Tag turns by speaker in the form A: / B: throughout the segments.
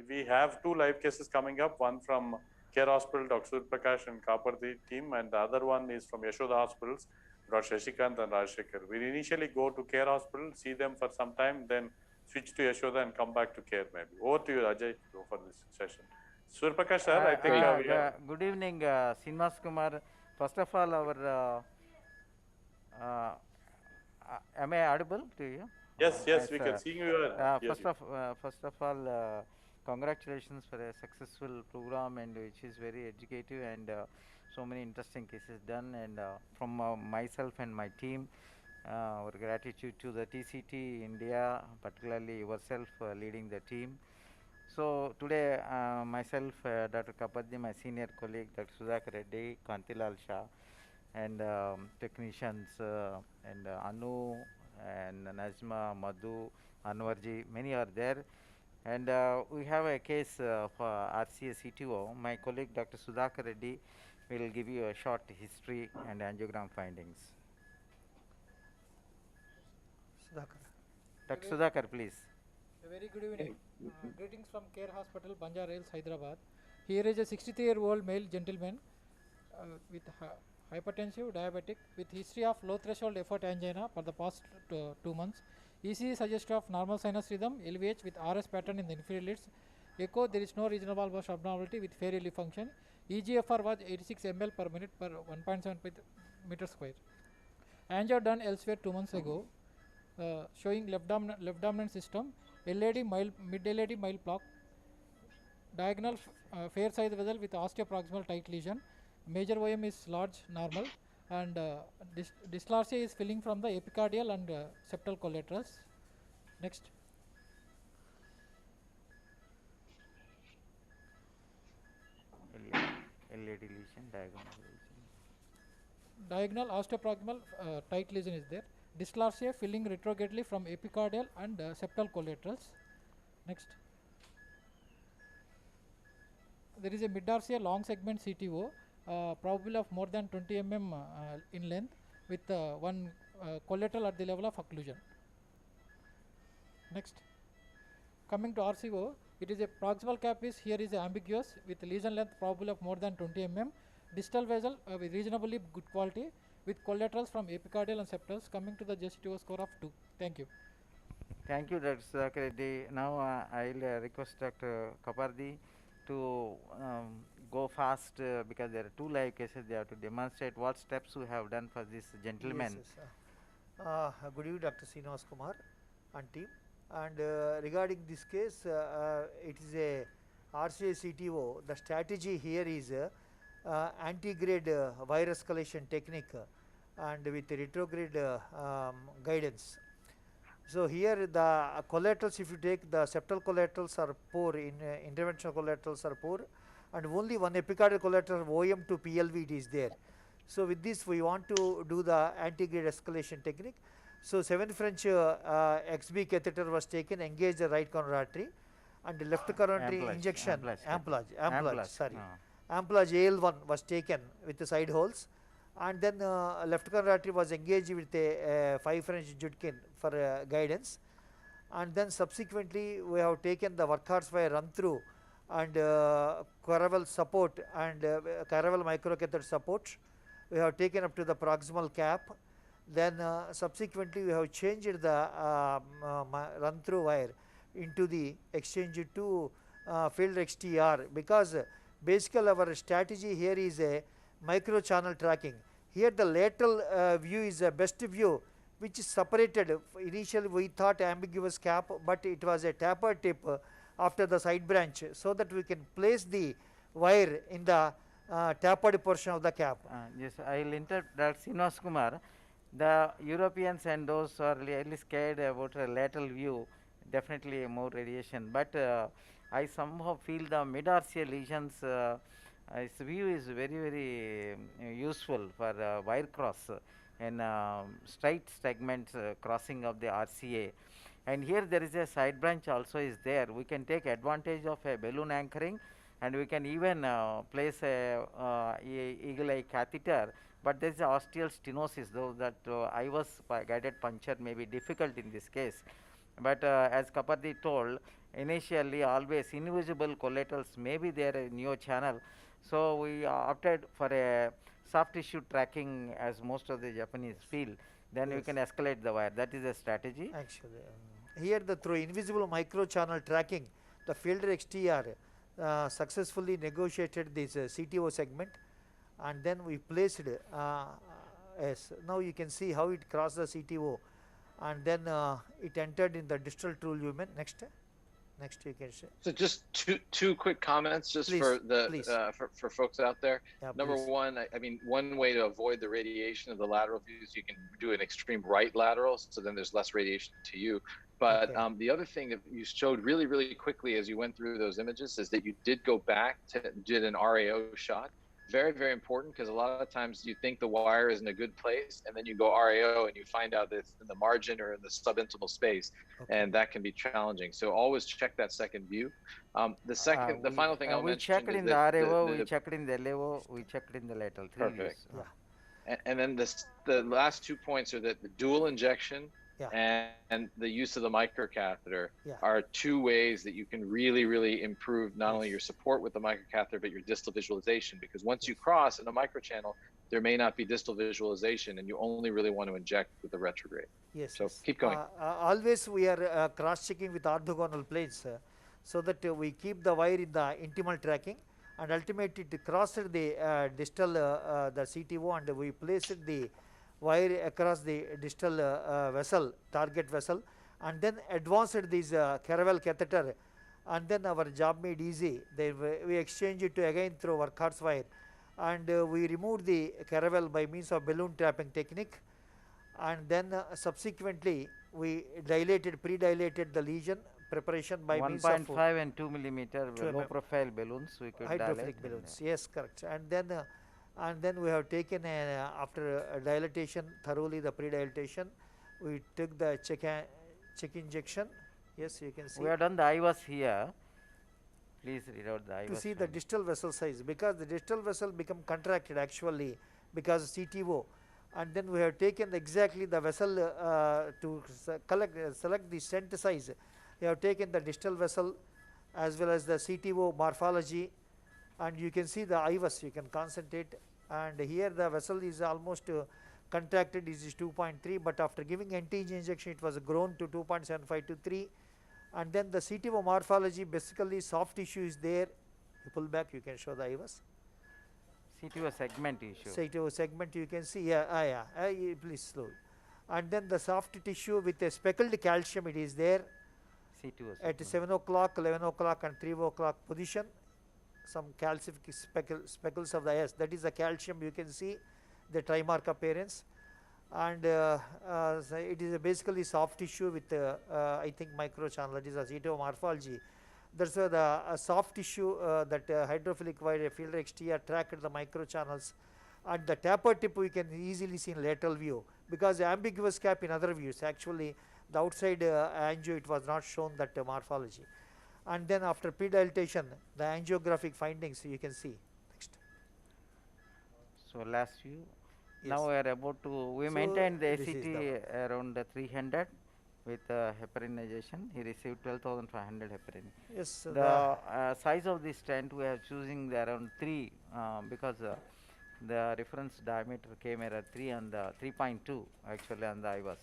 A: we have two live cases coming up, one from Care Hospital, Dr. Suryaprakash and Kapardhi team, and the other one is from Yashoda Hospitals, Dr. Shashikant and Rajshekhar. We initially go to Care Hospital, see them for some time, then switch to Yashoda and come back to Care maybe. Over to you, Ajay, for this session. Suryaprakash sir, I think we have...
B: Good evening, Srinivas Kumar. First of all, uh, am I audible to you?
A: Yes, yes, we can see you and hear you.
B: First of all, congratulations for a successful program and which is very educative and so many interesting cases done. And from myself and my team, our gratitude to the TCT India, particularly yourself leading the team. So today, myself, Dr. Kapardhi, my senior colleague, Dr. Sudhakar Reddy, Kantilal Shah, and technicians and Anu and Najma, Madhu, Anwarji, many are there. And we have a case for RCA CTO. My colleague Dr. Sudhakar Reddy will give you a short history and angiogram findings.
C: Sudhakar.
B: Dr. Sudhakar, please.
C: A very good evening. Greetings from Care Hospital, Banjar Hills, Hyderabad. Here is a 63-year-old male gentleman with hypertensive, diabetic, with history of low threshold effort angina for the past 2 months. ECG suggestion of normal sinus rhythm, LVH with RS pattern in the inferior lids. Echo, there is no regional wall burst abnormality with fair relief function. EGFR was 86 ml per minute per 1.7 meter square. Angio done elsewhere 2 months ago, showing left dominant system, LAD mild, mid LAD mild plaque, diagonal fair size vessel with osteoproximal tight lesion. Major OM is large normal, and dysplasia is filling from the epicardial and septal collaterals. Next.
B: LAD lesion, diagonal lesion.
C: Diagonal osteoproximal tight lesion is there. Dysplasia filling retrogradely from epicardial and septal collaterals. Next. There is a mid-RCA long segment CTO, probable of more than 20 mm in length with one collateral at the level of occlusion. Next. Coming to RCO, it is a proximal cap is here is ambiguous with lesion length probable of more than 20 mm. Distal vessel with reasonably good quality with collaterals from epicardial and septals. Coming to the JCTO score of 2. Thank you.
B: Thank you, Dr. Sudhakar Reddy. Now I will request Dr. Kapardhi to go fast because there are two live cases. They have to demonstrate what steps we have done for this gentleman.
D: Yes. Good evening, Dr. Srinivas Kumar and team. And regarding this case, it is a RCA CTO. The strategy here is anti-grade virus escalation technique and with retrograde guidance. So here the collaterals, if you take the septal collaterals are poor, in interventional collaterals are poor, and only one epicardial collateral OM to PLV it is there. So with this we want to do the anti-grade escalation technique. So 7 French XB catheter was taken, engaged the right coronary artery, and left coronary injection, amplage, AL1 was taken with the side holes, and then left coronary artery was engaged with a 5 French Judkin for guidance, and then subsequently we have taken the workhorse wire run through and Caravel support and Caravel microcatheter support we have taken up to the proximal cap. Then subsequently we have changed the run through wire into the exchange to field XTR, because basically our strategy here is a micro channel tracking. Here the lateral view is a best view, which is separated. Initially we thought ambiguous cap, but it was a taper tip after the side branch, so that we can place the wire in the tapered portion of the cap.
B: Yes, I will interrupt Dr. Srinivas Kumar. The Europeans and those who are really scared about a lateral view, definitely more radiation. But I somehow feel the mid-RCA lesions, its view is very useful for wire cross and straight segments crossing of the RCA. And here there is a side branch also is there. We can take advantage of a balloon anchoring, and we can even place a eagle-eye catheter. But there is a osteal stenosis, though that I was guided puncture may be difficult in this case. But as Kapardhi told, initially always invisible collaterals may be there in your channel. So we opted for a soft tissue tracking as most of the Japanese feel. Then we
D: Yes.
B: can escalate the wire. That is a strategy.
D: Actually, here the through invisible micro channel tracking, the fielder XTR successfully negotiated this CTO segment, and then we placed yes. Now you can see how it crossed the CTO, and then it entered in the distal true lumen. Next you can say.
E: So just two quick comments just
D: Please,
E: for the
D: please.
E: for folks out there.
D: Yeah,
E: Number
D: please.
E: one, I mean, one way to avoid the radiation of the lateral views, you can do an extreme right lateral, so then there's less radiation to you. But
D: Okay.
E: the other thing that you showed really quickly as you went through those images is that you did go back to did an RAO shot. Very important, because a lot of times you think the wire is in a good place, and then you go RAO and you find out that it's in the margin or in the subintimal space,
D: Okay.
E: and that can be challenging. So always check that second view. The final thing I'll
B: we
E: mention
B: checked
E: is
B: in the
E: that
B: RAO, we checked in the LAO, we checked in the lateral. 3
E: perfect.
B: views.
D: Yeah.
E: And then the last 2 points are that the dual injection
D: Yeah.
E: and the use of the microcatheter
D: Yeah.
E: are 2 ways that you can really improve not only
D: Yes.
E: your support with the microcatheter, but your distal visualization. Because once you cross in a microchannel, there may not be distal visualization, and you only really want to inject with the retrograde.
D: Yes.
E: So
D: Yes.
E: keep going.
D: Always we are cross-checking with orthogonal planes, so that we keep the wire in the intimal tracking, and ultimately it crossed the distal the CTO, and we placed the wire across the distal vessel, target vessel, and then advanced this caravel catheter, and then our job made easy. Then we exchange it to again through workhorse wire, and we removed the caravel by means of balloon trapping technique, and then subsequently we pre-dilated the lesion preparation by means of
B: 1.5 and 2 millimeter
D: 2
B: low
D: mm
B: profile balloons we could dilate.
D: hydrophilic balloons. Yes, correct. And then we have taken after dilatation thoroughly, the pre-dilatation, we took the check injection. Yes, you can see.
B: We have done the IVAS here. Please read out the IVAS.
D: To see the distal vessel size, because the distal vessel become contracted actually because CTO, and then we have taken exactly the vessel to select the stent size. We have taken the distal vessel as well as the CTO morphology, and you can see the IVAS, you can concentrate, and here the vessel is almost contracted, is 2.3, but after giving anti-G injection it was grown to 2.75 to 3, and then the CTO morphology, basically soft tissue is there. You pull back, you can show the IVAS.
B: CTO segment issue.
D: CTO segment you can see, please slow. And then the soft tissue with a speckled calcium, it is there
B: CTO
D: at 7 o'clock, 11 o'clock and 3 o'clock position. Some calcific speckles of the S, that is the calcium, you can see the trimark appearance, and so it is basically soft tissue with I think microchannel, that is a CTO morphology. That's the soft tissue that hydrophilic wire fielder XTR tracked the microchannels, and the taper tip we can easily see in lateral view, because the ambiguous cap in other views, actually the outside angio it was not shown that morphology. And then after pre-dilatation, the angiographic findings you can see. Next.
B: So last view.
D: Yes.
B: Now we are about to, we
D: So
B: maintained the
D: this is
B: ACT
D: the
B: around 300 with heparinization. He received 12,500 heparin.
D: Yes.
B: The size of this stent we are choosing the around 3 because the reference diameter came at 3 and 3.2 actually on the IVAS.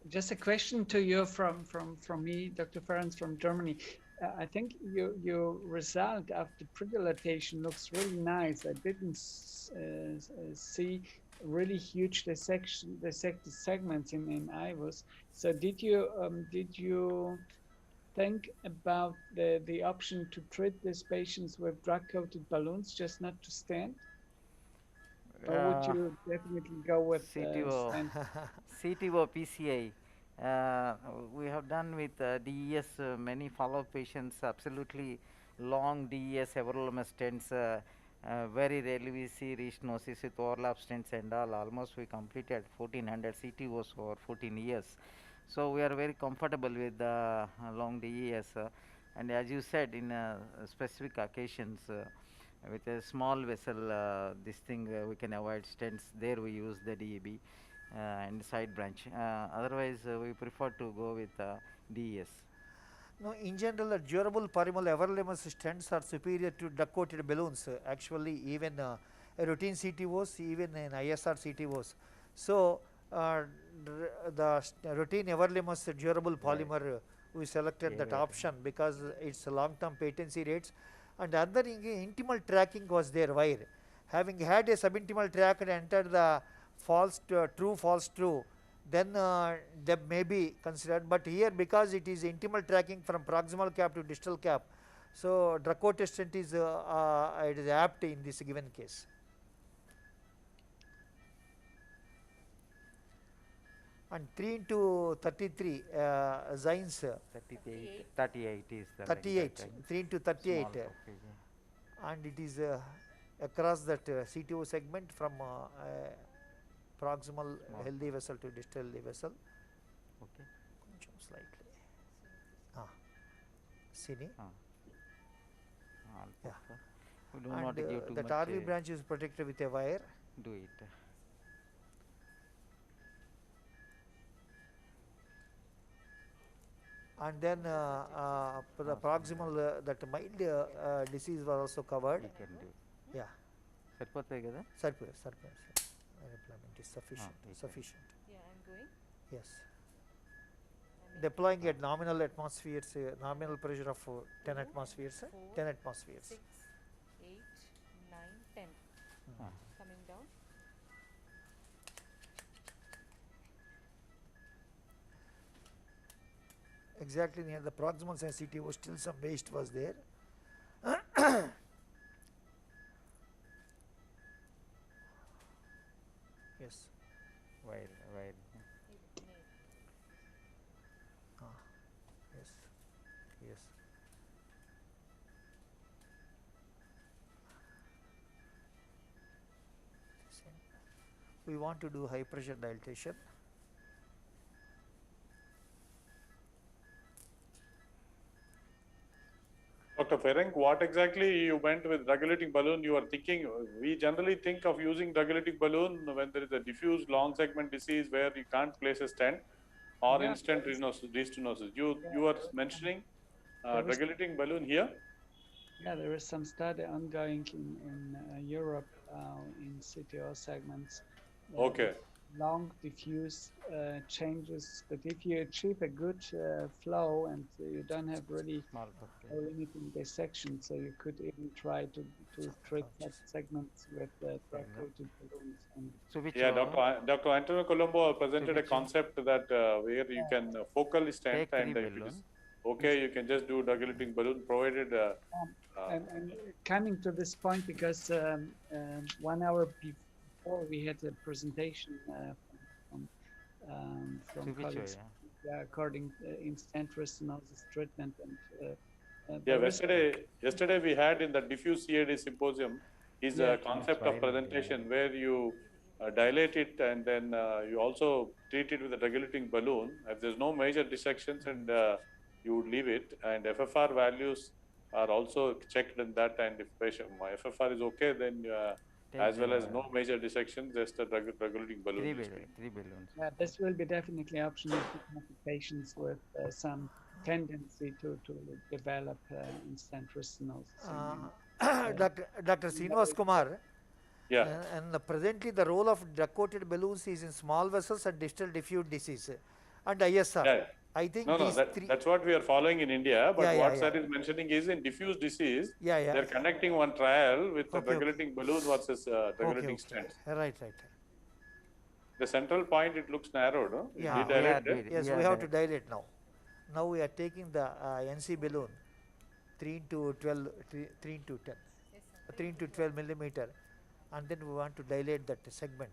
F: Just a question to you from me, Dr. Ferenc from Germany. I think your result after pre-dilatation looks really nice. I didn't see really huge dissected segments in IVUS. So did you think about the option to treat these patients with drug-coated balloons, just not to stent? Or would you definitely go with
B: CTO,
F: stent?
B: CTO PCI? We have done with DES many follow-up patients, absolutely long DES everolimus stents. Very rarely we see restenosis with overlap stents and all. Almost we completed 1400 CTOs over 14 years. So we are very comfortable with the long DES. And as you said, in specific occasions, with a small vessel, this thing we can avoid stents. There we use the DEB and side branch. Otherwise, we prefer to go with DES.
D: No, in general, durable polymer everlimous stents are superior to duct-coated balloons. Actually, even routine CTOs, even in ISR CTOs. So, the routine everlimous durable polymer, we selected that option because it's long-term patency rates, and other intimal tracking was there. Wire, having had a subintimal track and entered the false to true, false true, then they may be considered, but here because it is intimal tracking from proximal cap to distal cap, so Dracote stent is it is apt in this given case. And 3 into 33 Zines
B: 38 is the
D: 38 3 into 38 and it is across that CTO segment from proximal healthy vessel to distal healthy vessel.
B: Okay.
D: Slightly. Cine.
B: Yeah. We do
D: And
B: not give too
D: that
B: much,
D: RV branch is protected with a wire.
B: Do it.
D: And then the proximal that mild disease was also covered.
B: We can do.
D: Yeah.
B: సరిపోతాయి కదా?
D: Sirpur. Deployment is sufficient.
G: Yeah, I'm going.
D: Yes. Deploying at nominal atmospheres, nominal pressure of 10 atmospheres. 10 atmospheres.
G: 6, 8, 9, 10. Coming down.
D: Exactly near the proximal sensitivity, still some waste was there. Yes.
B: Wire.
D: Yes. Yes. We want to do high pressure dilatation.
A: Dr. Ferenc, what exactly you meant with regulating balloon? You are thinking, we generally think of using regulating balloon when there is a diffuse long segment disease where you can't place a stent or instant restenosis. You are mentioning regulating balloon here?
F: Yeah, there is some study ongoing in Europe in CTO segments.
A: Okay.
F: Long diffuse changes, but if you achieve a good flow and you don't have really limiting dissection, so you could even try to treat that segments with drug-coated balloons.
B: So which
A: Dr. Antonio Colombo presented a concept that where you can focal stent and if it is okay, you can just do regulating balloon provided.
F: And coming to this point, because 1 hour before we had a presentation from colleagues, according in stent restenosis treatment and
A: yesterday we had in the diffuse CAD symposium is a concept of presentation where you dilate it and then you also treat it with a regulating balloon. If there's no major dissections and you would leave it, and FFR values are also checked in that, and if my FFR is okay, then as well as no major dissections, just a regulating balloon.
B: 3 balloons.
F: Yeah, this will be definitely optional for patients with some tendency to develop instant restenosis.
D: Dr. Srinivas Kumar.
A: Yeah.
D: And presently the role of drug-coated balloons is in small vessels and distal diffuse disease and ISR.
A: Yeah.
D: I think
A: that's what we are following in India. But what sir is mentioning is in diffuse disease, they're connecting one trial with the regulating balloon versus regulating stent.
D: Right.
A: The central point, it looks narrow, no?
D: Yeah. Yes, we have to dilate now. Now we are taking the NC balloon 3 into 12, 3 into 10, 3 into 12 millimeter, and then we want to dilate that segment.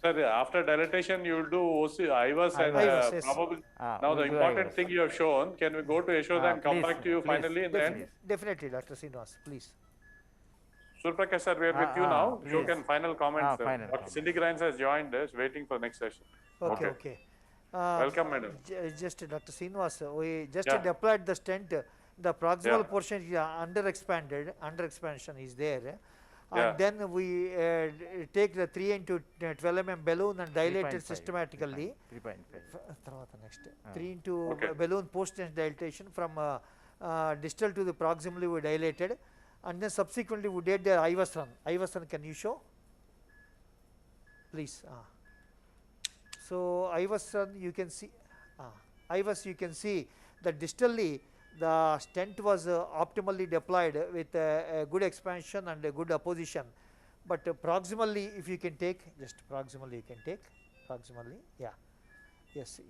A: Sir, after dilatation, you will do OC, IVAS and probably. Now the important thing you have shown, can we go to Yashoda and come back to you finally in the end?
D: Definitely, Dr. Srinivas, please.
A: Suryaprakash sir, we are with you now. You can final comments. Dr. Cindy Grimes has joined us, waiting for next session.
D: Okay.
A: Welcome, madam.
D: Just Dr. Srinivas, we just deployed the stent. The proximal portion is under expansion is there, and then we take the 3 into 12 balloon and dilate it
B: 3.5,
D: systematically.
B: 3.5.
D: Next 3 into
A: Okay.
D: balloon post dilatation from distal to the proximally we dilated, and then subsequently we did the IVAS run. IVAS run, can you show, please? So IVAS run, you can see, IVAS you can see that distally the stent was optimally deployed with a good expansion and a good opposition, but proximally if you can take, just proximally you can take, proximally, yeah, yes,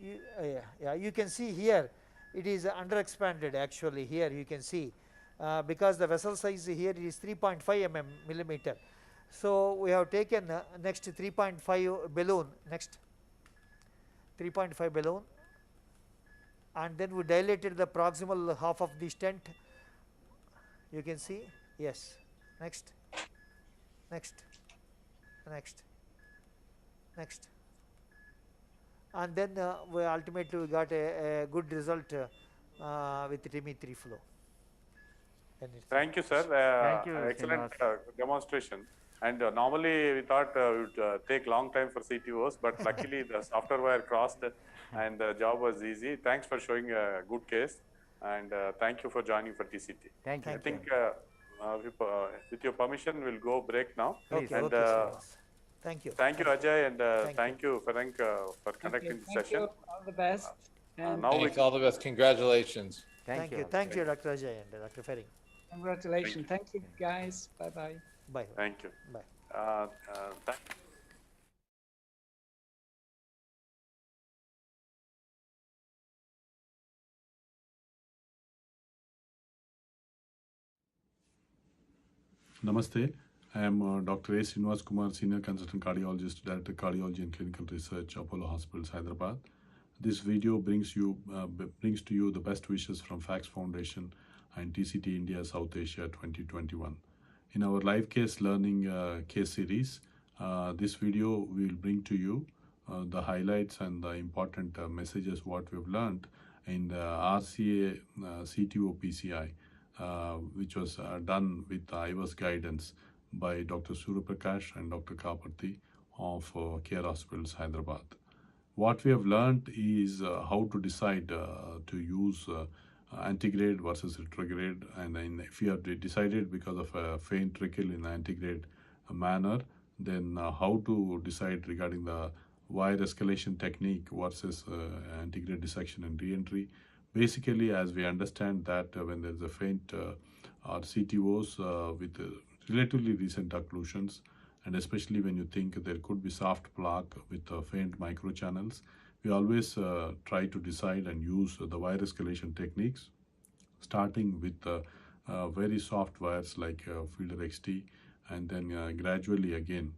D: you can see here it is under expanded actually. Here you can see because the vessel size here is 3.5 millimeter. So we have taken next 3.5 balloon, next 3.5 balloon, and then we dilated the proximal half of the stent. You can see, yes, next, next, next, next, and then we ultimately got a good result with TIMI-3 flow.
A: Thank you, sir.
B: Thank you,
A: Excellent
B: Srinivas.
A: demonstration. And normally we thought it would take long time for CTOs, but luckily the software wire crossed and the job was easy. Thanks for showing a good case, and thank you for joining for TCT.
B: Thank you.
A: I think with your permission, we'll go break now.
B: Please.
D: Okay,
A: And
D: okay, Srinivas. Thank you.
A: thank you, Ajay, and
D: Thank
A: thank you, Ferenc, for conducting the
F: Thank
A: session.
F: you. All the best. And
A: Now we
H: Thanks, all the best. Congratulations.
D: Thank you, Dr. Ajay and Dr. Fering.
F: congratulations. Thank you, guys. Bye-bye.
D: Bye.
A: Thank you.
D: Bye.
I: Namaste. I am Dr. A. Srinivas Kumar, Senior Consultant Cardiologist, Director Cardiology and Clinical Research, Apollo Hospitals, Hyderabad. This video brings to you the best wishes from FACS Foundation and TCT India South Asia 2021. In our live case learning case series, this video will bring to you the highlights and the important messages what we've learned in the RCA CTO PCI, which was done with IVAS guidance by Dr. Suryaprakash and Dr. Kapardhi of Care Hospitals, Hyderabad. What we have learned is how to decide to use antigrade versus retrograde, and then if you have decided because of a faint trickle in antigrade manner, then how to decide regarding the wire escalation technique versus antigrade dissection and re-entry. Basically, as we understand that when there is a faint or CTOs with relatively recent occlusions, and especially when you think there could be soft plaque with faint microchannels, we always try to decide and use the wire escalation techniques, starting with very soft wires like Fielder XT, and then gradually again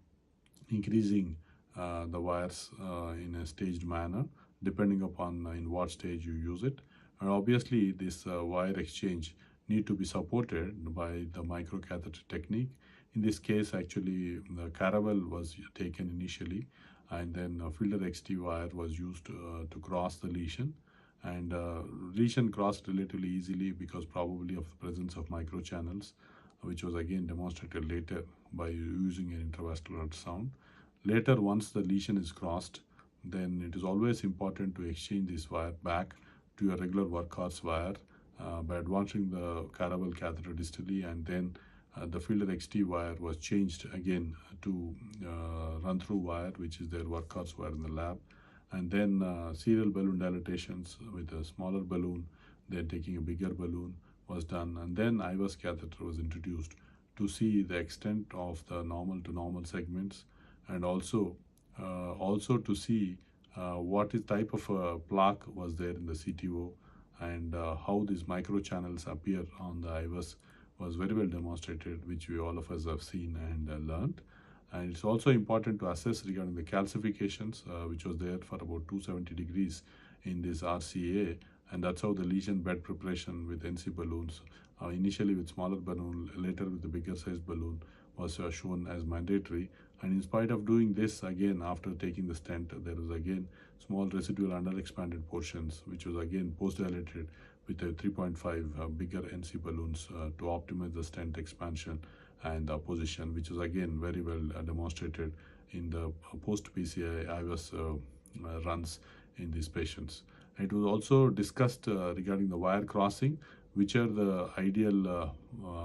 I: increasing the wires in a staged manner, depending upon in what stage you use it. And obviously this wire exchange need to be supported by the microcatheter technique. In this case, actually the caravel was taken initially, and then Fielder XT wire was used to cross the lesion, and lesion crossed relatively easily because probably of the presence of microchannels, which was again demonstrated later by using an intravascular ultrasound. Later, once the lesion is crossed, then it is always important to exchange this wire back to your regular workhorse wire by advancing the caravel catheter distally, and then the Fielder XT wire was changed again to run-through wire, which is their workhorse wire in the lab, and then serial balloon dilatations with a smaller balloon, then taking a bigger balloon was done, and then IVAS catheter was introduced to see the extent of the normal to normal segments, and also to see what is type of plaque was there in the CTO, and how these microchannels appear on the IVAS was very well demonstrated, which we all of us have seen and learned. And it's also important to assess regarding the calcifications, which was there for about 270 degrees in this RCA, and that's how the lesion bed preparation with NC balloons, initially with smaller balloon, later with the bigger size balloon, was shown as mandatory. And in spite of doing this, again after taking the stent, there was again small residual underexpanded portions, which was again post-dilated with a 3.5 bigger NC balloons to optimize the stent expansion and position, which is again very well demonstrated in the post-PCI IVUS runs in these patients. It was also discussed regarding the wire crossing, which are the ideal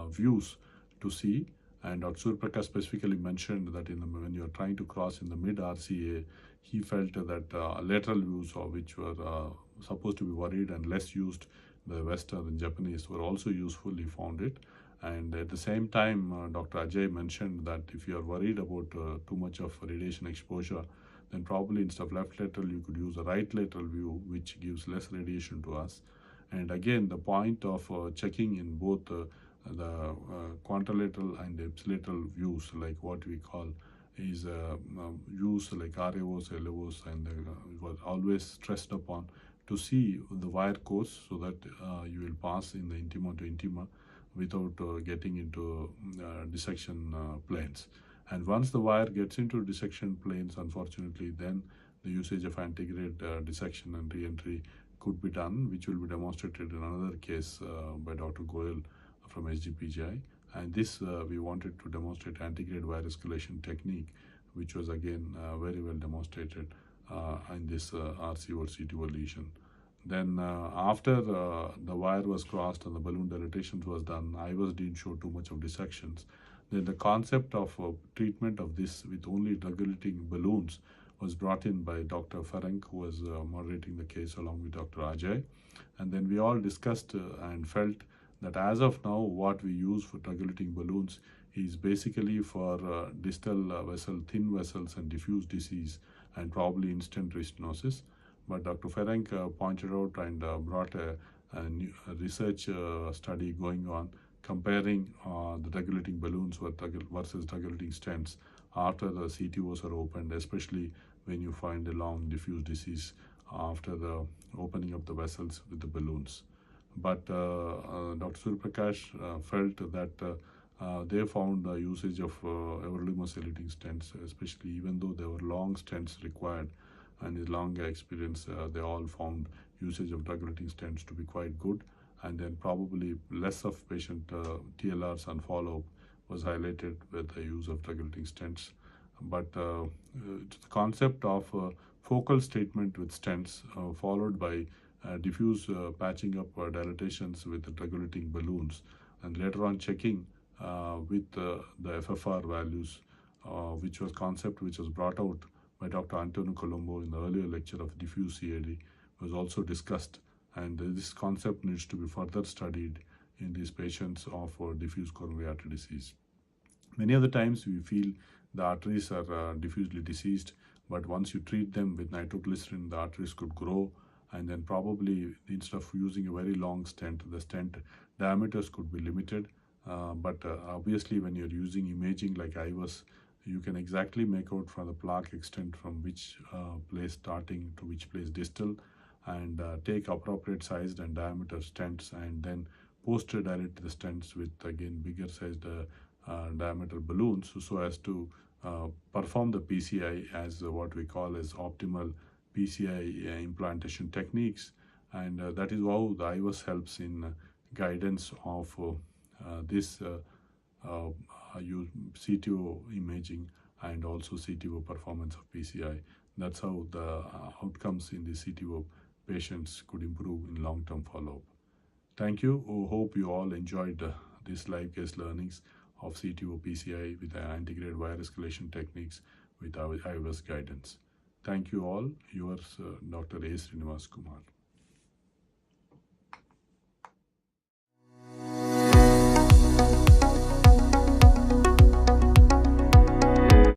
I: views to see. And Dr. Suryaprakash specifically mentioned that when you are trying to cross in the mid RCA, he felt that lateral views, which were supposed to be worried and less used by Western and Japanese, were also useful. He found it. And at the same time, Dr. Ajay mentioned that if you are worried about too much of radiation exposure, then probably instead of left lateral, you could use a right lateral view, which gives less radiation to us. And again, the point of checking in both the quantilateral and ipsilateral views, like what we call is views like RAOs, LAOs, and was always stressed upon to see the wire course so that you will pass in the intima to intima without getting into dissection planes. And once the wire gets into dissection planes, unfortunately, then the usage of antegrade dissection and re-entry could be done, which will be demonstrated in another case by Dr. Goyal from SGPGI. And this we wanted to demonstrate antegrade wire escalation technique, which was again very well demonstrated in this RC or CTO lesion. Then after the wire was crossed and the balloon dilatation was done, IVUS didn't show too much of dissections. Then the concept of treatment of this with only drug-eluting balloons was brought in by Dr. Ferenc, who was moderating the case along with Dr. Ajay. And then we all discussed and felt that as of now, what we use for drug-eluting balloons is basically for distal vessel, thin vessels and diffuse disease and probably instant restenosis. But Dr. Ferenc pointed out and brought a new research study going on comparing the drug-eluting balloons versus drug-eluting stents after the CTOs are opened, especially when you find a long diffuse disease after the opening of the vessels with the balloons. But Dr. Suryaprakash felt that they found the usage of everolimus eluting stents, especially even though there were long stents required and his long experience, they all found usage of drug-eluting stents to be quite good. And then probably less of patient TLRs and follow-up was highlighted with the use of drug-eluting stents. But the concept of focal statement with stents followed by diffuse patching up dilatations with the drug-eluting balloons, and later on checking with the FFR values, which was concept which was brought out by Dr. Antonio Colombo in the earlier lecture of diffuse CAD, was also discussed. And this concept needs to be further studied in these patients of diffuse coronary artery disease. Many of the times we feel the arteries are diffusely diseased, but once you treat them with nitroglycerin, the arteries could grow, and then probably instead of using a very long stent, the stent diameters could be limited. But obviously when you're using imaging like IVUS, you can exactly make out from the plaque extent from which place starting to which place distal, and take appropriate sized and diameter stents, and then post-dilate the stents with again bigger sized diameter balloons so as to perform the PCI as what we call as optimal PCI implantation techniques. And that is how the IVUS helps in guidance of this CTO imaging and also CTO performance of PCI. That's how the outcomes in the CTO patients could improve in long-term follow-up. Thank you. Hope you all enjoyed these live case learnings of CTO PCI with the antegrade wire escalation techniques with our IVUS guidance. Thank you all. Yours, Dr. A. Srinivas Kumar.